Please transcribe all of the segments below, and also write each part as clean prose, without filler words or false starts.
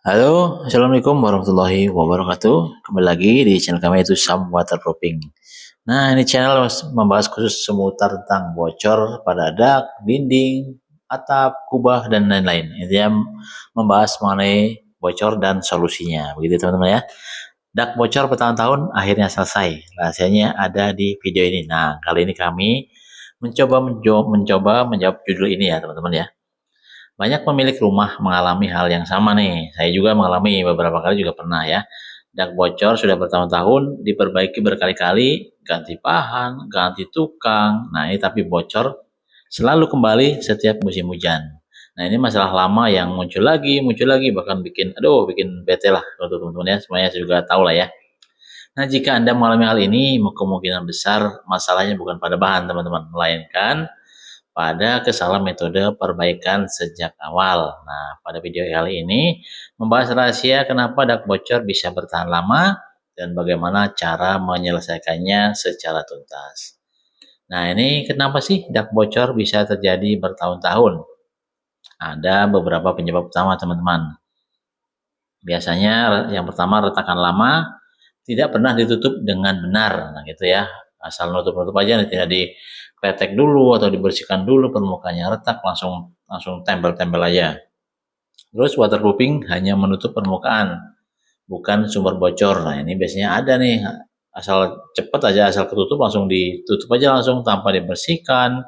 Halo, Assalamualaikum warahmatullahi wabarakatuh. Kembali lagi di channel kami yaitu Sam Waterproofing. Nah, ini channel membahas khusus seputar tentang bocor pada dak, dinding, atap, kubah, dan lain-lain. Intinya membahas mengenai bocor dan solusinya. Begitu teman-teman ya. Dak bocor bertahun-tahun akhirnya selesai. Rahasianya ada di video ini. Nah, kali ini kami mencoba menjawab judul ini ya teman-teman ya. Banyak pemilik rumah mengalami hal yang sama nih. Saya juga mengalami beberapa kali juga pernah ya. Dak bocor sudah bertahun-tahun, diperbaiki berkali-kali, ganti pahan, ganti tukang. Nah ini tapi bocor selalu kembali setiap musim hujan. Nah ini masalah lama yang muncul lagi, bahkan bikin bete lah untuk teman-teman ya. Semuanya saya juga tahu lah ya. Nah jika Anda mengalami hal ini, kemungkinan besar masalahnya bukan pada bahan teman-teman, melainkan pada kesalahan metode perbaikan sejak awal. Nah, pada video kali ini membahas rahasia kenapa dak bocor bisa bertahan lama dan bagaimana cara menyelesaikannya secara tuntas. Nah, ini kenapa sih dak bocor bisa terjadi bertahun-tahun? Ada beberapa penyebab utama, teman-teman. Biasanya yang pertama retakan lama tidak pernah ditutup dengan benar. Nah, gitu ya. Asal nutup-nutup aja tidak dikretek dulu atau dibersihkan dulu permukaannya retak langsung langsung tempel-tempel aja. Terus waterproofing hanya menutup permukaan, bukan sumber bocor. Nah, ini biasanya ada nih asal cepet aja asal ketutup langsung ditutup aja langsung tanpa dibersihkan,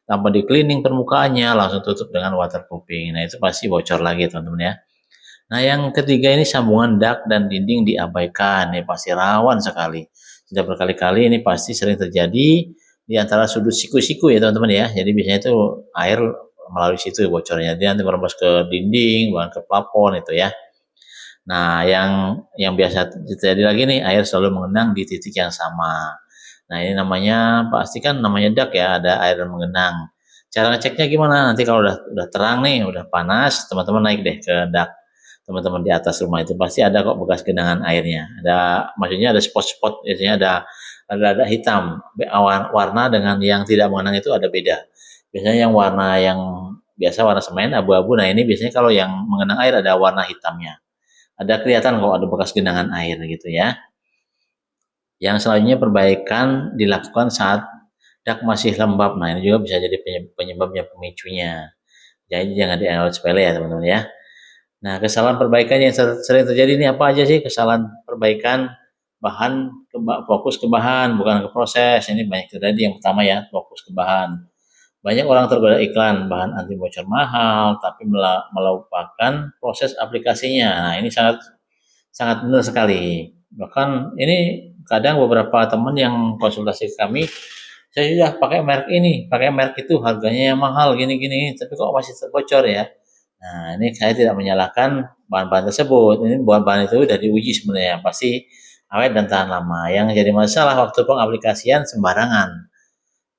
tanpa di cleaning permukaannya langsung tutup dengan waterproofing. Nah, itu pasti bocor lagi teman-teman ya. Nah, yang ketiga ini sambungan dak dan dinding diabaikan. Ini pasti rawan sekali. Sudah berkali-kali ini pasti sering terjadi di antara sudut siku-siku ya teman-teman ya. Jadi biasanya itu air melalui situ bocornya. Dia nanti merembes ke dinding, bahkan ke plafon itu ya. Nah, yang biasa terjadi lagi nih air selalu mengenang di titik yang sama. Nah, ini namanya pasti kan namanya dak ya, ada air yang mengenang. Cara ngeceknya gimana? Nanti kalau udah terang nih, udah panas, teman-teman naik deh ke dak teman-teman di atas rumah itu pasti ada kok bekas genangan airnya. Maksudnya ada spot-spot, biasanya ada hitam. Warna dengan yang tidak mengenang itu ada beda. Biasanya yang biasa warna semen abu-abu. Nah ini biasanya kalau yang mengenang air ada warna hitamnya. Ada kelihatan kok ada bekas genangan air gitu ya. Yang selanjutnya perbaikan dilakukan saat dak masih lembab. Nah ini juga bisa jadi penyebabnya pemicunya. Jadi jangan dianggap sepele ya teman-teman ya. Nah, kesalahan perbaikan yang sering terjadi ini apa aja sih? Kesalahan perbaikan bahan fokus ke bahan bukan ke proses. Ini banyak terjadi. Yang pertama ya, fokus ke bahan. Banyak orang tergoda iklan bahan anti bocor mahal tapi melupakan proses aplikasinya. Nah, ini sangat sangat benar sekali. Bahkan ini kadang beberapa teman yang konsultasi kami, saya sudah pakai merek itu harganya yang mahal gini-gini, tapi kok masih terbocor ya. Nah, ini saya tidak menyalahkan bahan-bahan tersebut. Ini bahan-bahan itu sudah diuji sebenarnya, pasti awet dan tahan lama. Yang jadi masalah waktu pengaplikasian sembarangan.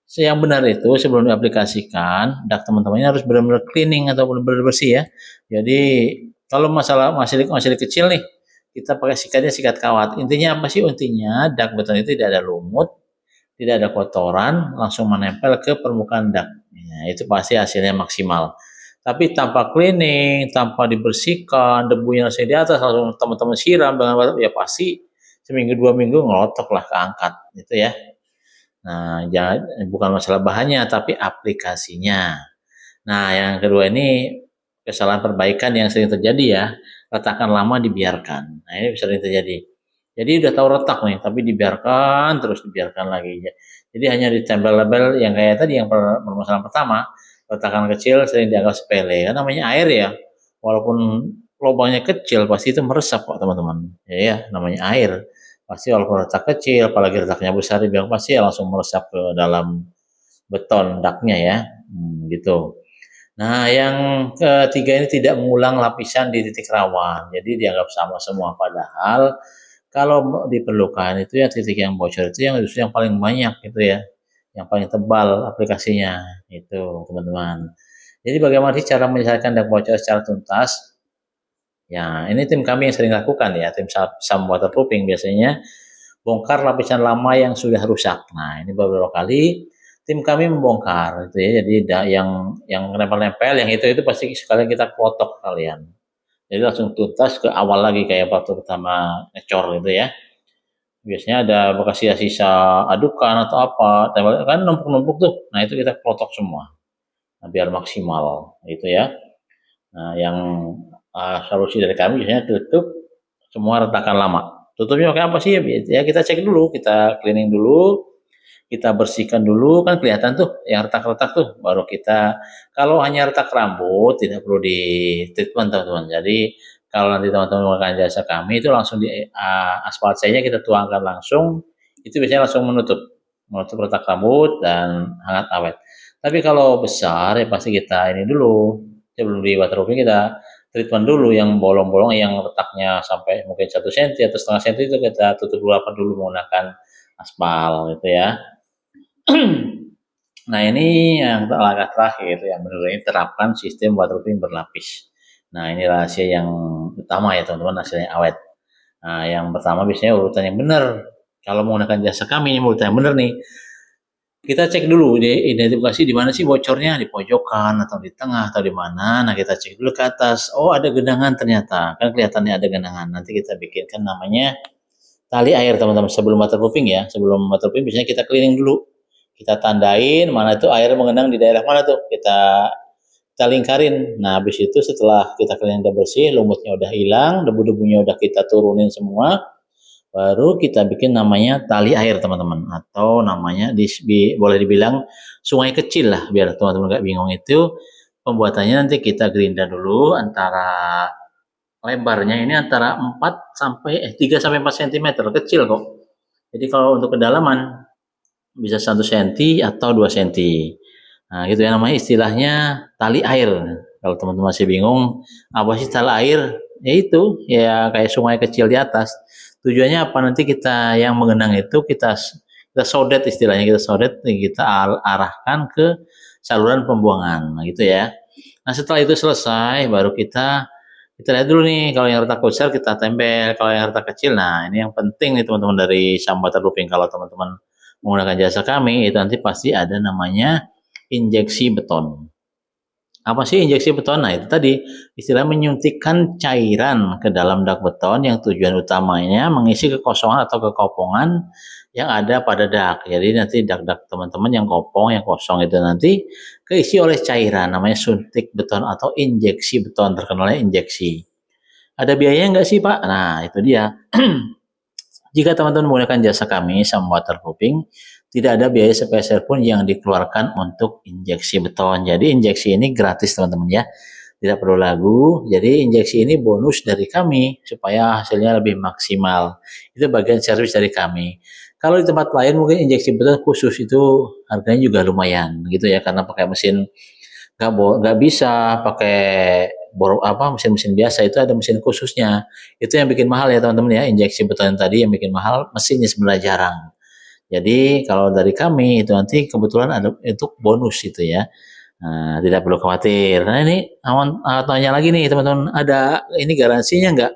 So, yang benar itu sebelum diaplikasikan, dak teman-temannya harus benar-benar cleaning atau benar-benar bersih ya. Jadi kalau masalah masih kecil nih, kita pakai sikatnya sikat kawat. Intinya apa sih? Intinya dak beton itu tidak ada lumut, tidak ada kotoran, langsung menempel ke permukaan dak. Ya, itu pasti hasilnya maksimal. Tapi tanpa cleaning, tanpa dibersihkan, debunya masih di atas, langsung teman-teman siram dengan ya pasti seminggu 2 minggu ngelotok lah keangkat gitu ya. Nah, jangan bukan masalah bahannya tapi aplikasinya. Nah, yang kedua ini kesalahan perbaikan yang sering terjadi ya, retakan lama dibiarkan. Nah, ini sering terjadi. Jadi udah tahu retak nih, tapi dibiarkan lagi. Jadi hanya ditempel label yang kayak tadi yang permasalahan pertama, retakan kecil sering dianggap sepele. Kan namanya air ya, walaupun lubangnya kecil pasti itu meresap kok teman-teman. Ya, namanya air. Pasti walaupun retak kecil, apalagi retaknya besar, dibilang pasti ya langsung meresap ke dalam beton daknya ya, gitu. Nah, yang ketiga ini tidak mengulang lapisan di titik rawan, jadi dianggap sama semua. Padahal kalau diperlukan itu ya titik yang bocor itu yang justru yang paling banyak gitu ya, yang paling tebal aplikasinya itu teman-teman. Jadi bagaimana sih cara menyelesaikan dak bocor secara tuntas? Ya, ini tim kami yang sering lakukan ya, tim Sam Waterproofing biasanya bongkar lapisan lama yang sudah rusak. Nah, ini beberapa kali tim kami membongkar itu ya. Jadi yang nempel-nempel yang itu pasti sekalian kita klotok kalian. Jadi langsung tuntas ke awal lagi kayak waktu pertama ngecor gitu ya. Biasanya ada bekas sisa-sisa adukan atau apa, kan numpuk-numpuk tuh. Nah, itu kita klotok semua. Nah, biar maksimal gitu ya. Nah, yang solusi dari kami biasanya tutup semua retakan lama. Tutupnya pakai apa sih? Ya kita cek dulu, kita cleaning dulu, kita bersihkan dulu, kan kelihatan tuh yang retak-retak tuh. Baru kita, kalau hanya retak rambut tidak perlu di treatment teman-teman. Jadi kalau nanti teman-teman menggunakan jasa kami itu langsung di aspal nya kita tuangkan langsung, itu biasanya langsung menutup retak rambut dan hangat awet. Tapi kalau besar ya pasti kita ini dulu, sebelum di waterproofing kita treatment dulu yang bolong-bolong yang retaknya sampai mungkin 1 senti atau setengah senti itu kita tutup dulu apa dulu menggunakan aspal gitu ya. Nah, ini yang langkah terakhir yang menurut ini terapkan sistem waterproofing berlapis. Nah, ini rahasia yang utama ya teman-teman, hasilnya awet. Nah, yang pertama biasanya urutan yang benar. Kalau menggunakan jasa kami ini urutan yang benar nih. Kita cek dulu di identifikasi di mana sih bocornya, di pojokan atau di tengah atau di mana. Nah, kita cek dulu ke atas. Oh, ada genangan ternyata. Kan kelihatannya ada genangan. Nanti kita bikinkan namanya tali air teman-teman sebelum waterproofing ya. Sebelum waterproofing biasanya kita cleaning dulu. Kita tandain mana itu air mengenang di daerah mana tuh. Kita lingkarin. Nah, habis itu setelah kita cleaning udah bersih, lumutnya udah hilang, debu-debunya udah kita turunin semua, baru kita bikin namanya tali air teman-teman, atau namanya boleh dibilang sungai kecil lah, biar teman-teman nggak bingung. Itu pembuatannya nanti kita gerinda dulu, antara lebarnya ini antara 4 sampai 3 sampai 4 cm, kecil kok. Jadi kalau untuk kedalaman bisa 1 cm atau 2 cm. Nah, gitu ya, namanya istilahnya tali air. Kalau teman-teman masih bingung apa sih tali air, ya itu ya kayak sungai kecil di atas. Tujuannya apa? Nanti kita yang mengenang itu kita sodet, istilahnya kita sodet, kita arahkan ke saluran pembuangan, nah, gitu ya. Nah, setelah itu selesai baru kita lihat dulu nih, kalau yang retak besar kita tempel, kalau yang retak kecil, nah ini yang penting nih teman-teman dari Sambatan Roofing. Kalau teman-teman menggunakan jasa kami itu nanti pasti ada namanya injeksi beton. Apa sih injeksi beton? Nah, itu tadi istilah menyuntikkan cairan ke dalam dak beton yang tujuan utamanya mengisi kekosongan atau kekopongan yang ada pada dak. Jadi nanti dak-dak teman-teman yang kopong, yang kosong itu nanti keisi oleh cairan, namanya suntik beton atau injeksi beton, terkenalnya injeksi. Ada biayanya nggak sih Pak? Nah, itu dia. Jika teman-teman menggunakan jasa kami sama waterproofing, tidak ada biaya sepeser pun yang dikeluarkan untuk injeksi beton. Jadi injeksi ini gratis teman-teman ya, tidak perlu lagu. Jadi injeksi ini bonus dari kami supaya hasilnya lebih maksimal. Itu bagian servis dari kami. Kalau di tempat lain mungkin injeksi beton khusus itu harganya juga lumayan gitu ya, karena pakai mesin, nggak bisa pakai mesin-mesin biasa, itu ada mesin khususnya. Itu yang bikin mahal ya teman-teman ya, injeksi beton tadi yang bikin mahal, mesinnya sebenarnya jarang. Jadi kalau dari kami itu nanti kebetulan ada itu bonus itu ya. Nah, tidak perlu khawatir. Nah, ini awan tanya lagi nih teman-teman, ada ini garansinya nggak?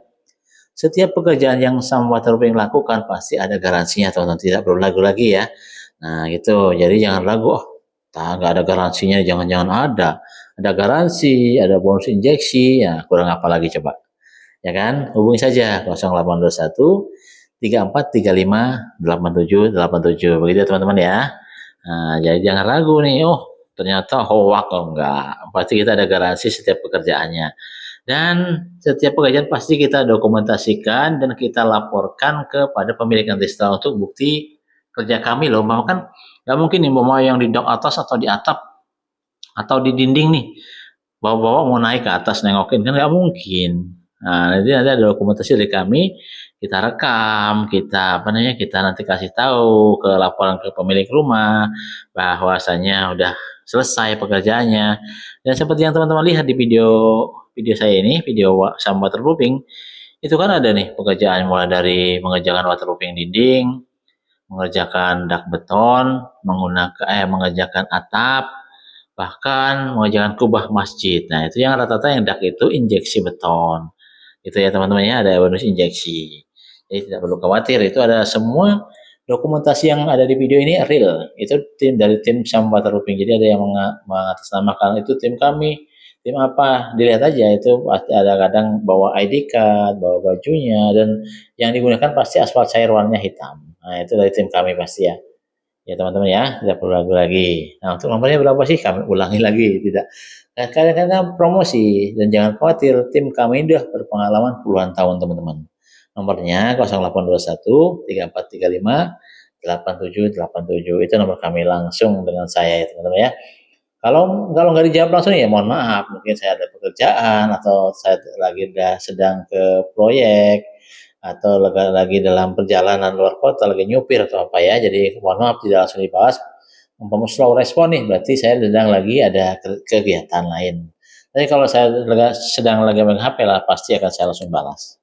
Setiap pekerjaan yang Sam Waterproofing lakukan pasti ada garansinya teman-teman, tidak perlu ragu lagi ya. Nah, gitu. Jadi jangan ragu, oh, nggak ada garansinya, jangan-jangan ada. Ada garansi, ada bonus injeksi, ya kurang apa lagi coba. Ya kan? Hubungi saja 0821 3435 8787. Begitu ya teman-teman ya. Nah, jadi jangan ragu nih, oh ternyata hoax, oh enggak. Pasti kita ada garansi setiap pekerjaannya. Dan setiap pekerjaan pasti kita dokumentasikan dan kita laporkan kepada pemilik nanti setelah untuk bukti kerja kami loh. Mama kan nggak mungkin nih mau yang di dok atas atau di atap atau di dinding nih, bawa-bawa mau naik ke atas nengokin, kan nggak mungkin. Nah, nanti ada dokumentasi dari kami, kita rekam, kita apa namanya, kita nanti kasih tahu ke laporan ke pemilik rumah bahwasanya udah selesai pekerjaannya. Dan seperti yang teman-teman lihat di video video saya ini, video sama waterproofing, itu kan ada nih pekerjaan mulai dari mengerjakan waterproofing dinding, mengerjakan dak beton, mengerjakan atap, bahkan mengerjakan kubah masjid. Nah, itu yang rata-rata yang dak itu injeksi beton. Itu ya teman-teman ya, ada bonus injeksi. Jadi tidak perlu khawatir, itu ada semua dokumentasi yang ada di video ini real. Itu tim dari tim Sam Waterproofing. Jadi ada yang mengatasnamakan itu tim kami, tim apa, dilihat aja itu pasti ada kadang bawa ID card, bawa bajunya, dan yang digunakan pasti aspal cair warnanya hitam. Nah, itu dari tim kami pasti ya. Ya teman-teman ya, tidak perlu ragu lagi. Nah, untuk nomornya berapa sih? Kami ulangi lagi, tidak. Nah, kadang-kadang promosi, dan jangan khawatir, tim kami sudah berpengalaman puluhan tahun teman-teman. Nomornya 0821 3435 8787, itu nomor kami langsung dengan saya ya teman-teman ya. Kalau nggak dijawab langsung ya mohon maaf, mungkin saya ada pekerjaan atau saya lagi sedang ke proyek atau lagi dalam perjalanan luar kota, lagi nyupir atau apa ya, jadi mohon maaf tidak langsung dibahas. Umpama slow respon nih, berarti saya sedang lagi ada kegiatan lain. Tapi kalau saya sedang lagi main HP lah, pasti akan saya langsung balas.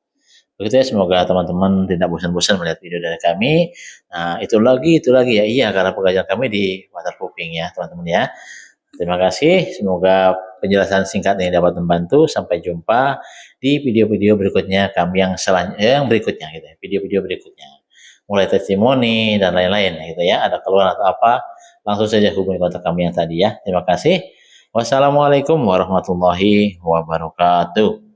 Begitu ya, semoga teman-teman tidak bosan-bosan melihat video dari kami. Nah, itu lagi ya, iya karena pekerjaan kami di waterproofing ya teman-teman ya. Terima kasih, semoga penjelasan singkat ini dapat membantu. Sampai jumpa di video-video berikutnya kami yang berikutnya gitu ya, video-video berikutnya. Mulai testimoni dan lain-lain gitu ya. Ada keluhan atau apa, langsung saja hubungi kontak kami yang tadi ya. Terima kasih. Wassalamualaikum warahmatullahi wabarakatuh.